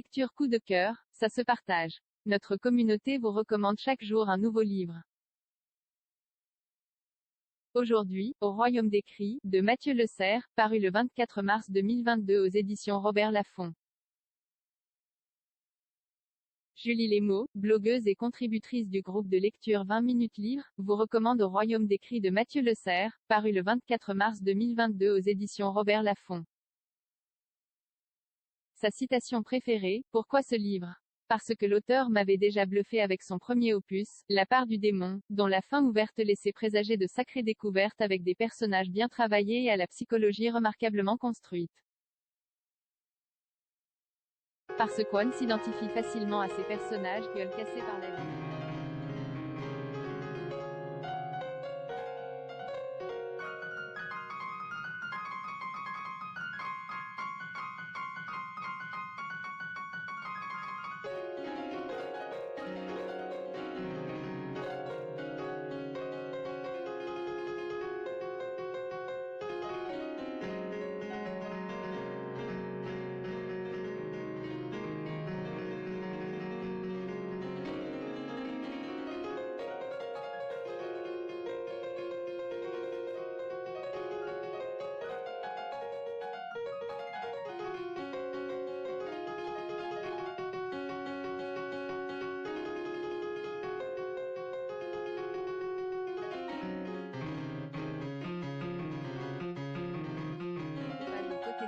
lecture coup de cœur, ça se partage. Notre communauté vous recommande chaque jour un nouveau livre. Aujourd'hui, Au Royaume des Cris, de Mathieu Le Serre, paru le 24 mars 2022 aux éditions Robert Laffont. Julie Lesmaux, blogueuse et contributrice du groupe de lecture 20 minutes livres, vous recommande Au Royaume des Cris de Mathieu Le Serre, paru le 24 mars 2022 aux éditions Robert Laffont. Sa citation préférée, pourquoi ce livre? Parce que l'auteur m'avait déjà bluffé avec son premier opus, La part du démon, dont la fin ouverte laissait présager de sacrées découvertes avec des personnages bien travaillés et à la psychologie remarquablement construite. Parce qu'One s'identifie facilement à ces personnages, gueule cassée par la vie.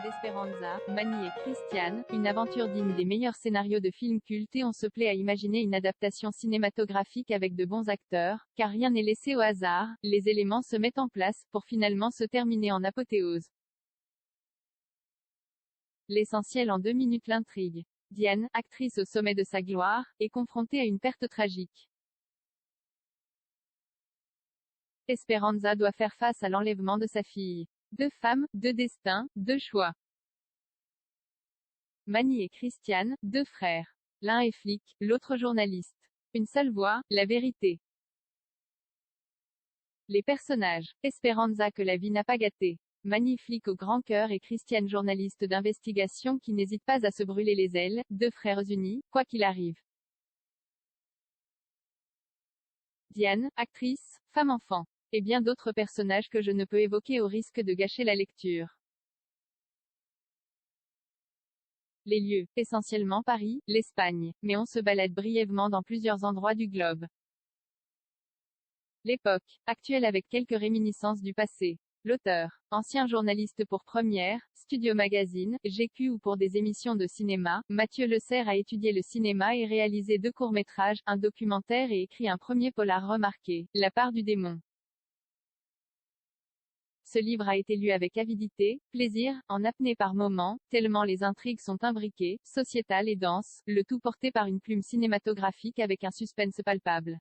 d'Esperanza, Mani et Christiane, une aventure digne des meilleurs scénarios de films cultes et on se plaît à imaginer une adaptation cinématographique avec de bons acteurs, car rien n'est laissé au hasard, les éléments se mettent en place, pour finalement se terminer en apothéose. L'essentiel en 2 minutes. L'intrigue. Diane, actrice au sommet de sa gloire, est confrontée à une perte tragique. Esperanza doit faire face à l'enlèvement de sa fille. 2 femmes, 2 destins, 2 choix. Mani et Christiane, 2 frères. L'un est flic, l'autre journaliste. Une seule voix, la vérité. Les personnages. Esperanza que la vie n'a pas gâté. Mani flic au grand cœur et Christiane journaliste d'investigation qui n'hésite pas à se brûler les ailes, 2 frères unis, quoi qu'il arrive. Diane, actrice, femme-enfant. Et bien d'autres personnages que je ne peux évoquer au risque de gâcher la lecture. Les lieux, essentiellement Paris, l'Espagne, mais on se balade brièvement dans plusieurs endroits du globe. L'époque, actuelle avec quelques réminiscences du passé. L'auteur, ancien journaliste pour Première, Studio Magazine, GQ ou pour des émissions de cinéma, Mathieu Le Serre a étudié le cinéma et réalisé 2 courts-métrages, un documentaire et écrit un premier polar remarqué, La part du démon. Ce livre a été lu avec avidité, plaisir, en apnée par moments, tellement les intrigues sont imbriquées, sociétales et denses, le tout porté par une plume cinématographique avec un suspense palpable.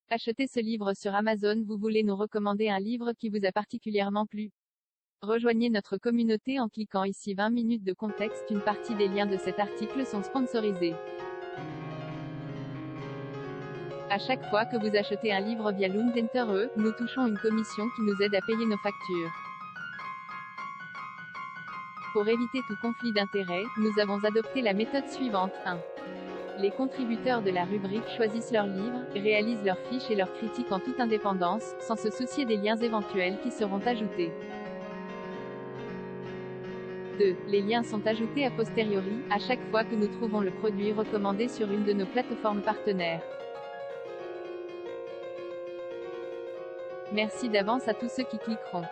Achetez ce livre sur Amazon. Vous voulez nous recommander un livre qui vous a particulièrement plu? Rejoignez notre communauté en cliquant ici. 20 minutes de contexte. Une partie des liens de cet article sont sponsorisés. À chaque fois que vous achetez un livre via Loondentere, nous touchons une commission qui nous aide à payer nos factures. Pour éviter tout conflit d'intérêts, nous avons adopté la méthode suivante. 1. Les contributeurs de la rubrique choisissent leurs livres, réalisent leurs fiches et leurs critiques en toute indépendance, sans se soucier des liens éventuels qui seront ajoutés. 2. Les liens sont ajoutés a posteriori, à chaque fois que nous trouvons le produit recommandé sur une de nos plateformes partenaires. Merci d'avance à tous ceux qui cliqueront.